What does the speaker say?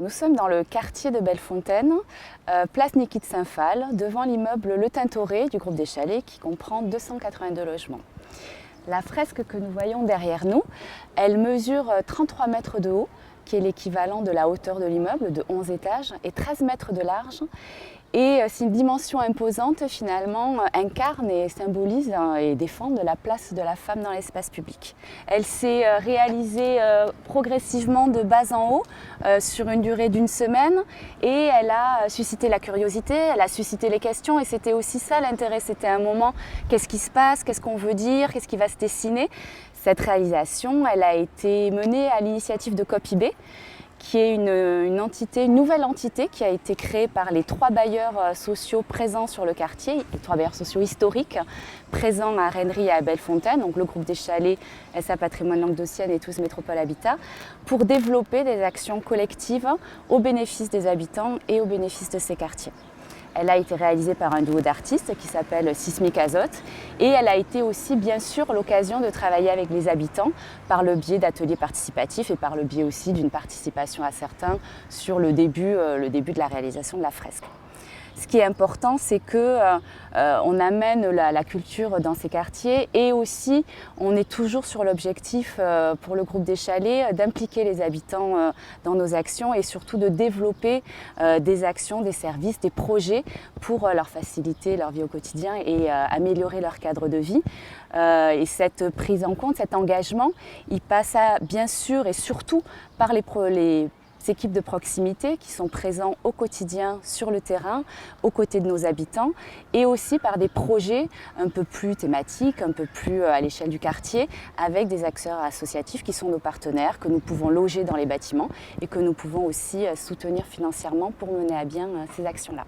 Nous sommes dans le quartier de Bellefontaine, place Niki de Saint-Phal, devant l'immeuble Le Tintoret du groupe des Chalets qui comprend 282 logements. La fresque que nous voyons derrière nous, elle mesure 33 mètres de haut, qui est l'équivalent de la hauteur de l'immeuble, de 11 étages, et 13 mètres de large. Et c'est une dimension imposante, finalement, incarne et symbolise et défend la place de la femme dans l'espace public. Elle s'est réalisée progressivement de bas en haut, sur une durée d'une semaine, et elle a suscité la curiosité, elle a suscité les questions, et c'était aussi ça l'intérêt, c'était un moment, qu'est-ce qui se passe, qu'est-ce qu'on veut dire, qu'est-ce qui va se dessiner. Cette réalisation, elle a été menée à l'initiative de CopIB, qui est une nouvelle entité qui a été créée par les 3 bailleurs sociaux présents sur le quartier, les 3 bailleurs sociaux historiques présents à Rennery et à Bellefontaine, donc le groupe des Chalets, SA Patrimoine Languedocienne et Tous Métropole Habitat, pour développer des actions collectives au bénéfice des habitants et au bénéfice de ces quartiers. Elle a été réalisée par un duo d'artistes qui s'appelle Sismic Azote et elle a été aussi bien sûr l'occasion de travailler avec les habitants par le biais d'ateliers participatifs et par le biais aussi d'une participation à certains sur le début de la réalisation de la fresque. Ce qui est important, c'est qu'on amène la culture dans ces quartiers et aussi on est toujours sur l'objectif pour le groupe des Chalets d'impliquer les habitants dans nos actions et surtout de développer des actions, des services, des projets pour leur faciliter leur vie au quotidien et améliorer leur cadre de vie. Et cette prise en compte, cet engagement, il passe bien sûr et surtout par les équipes de proximité qui sont présents au quotidien sur le terrain, aux côtés de nos habitants, et aussi par des projets un peu plus thématiques, un peu plus à l'échelle du quartier, avec des acteurs associatifs qui sont nos partenaires, que nous pouvons loger dans les bâtiments et que nous pouvons aussi soutenir financièrement pour mener à bien ces actions-là.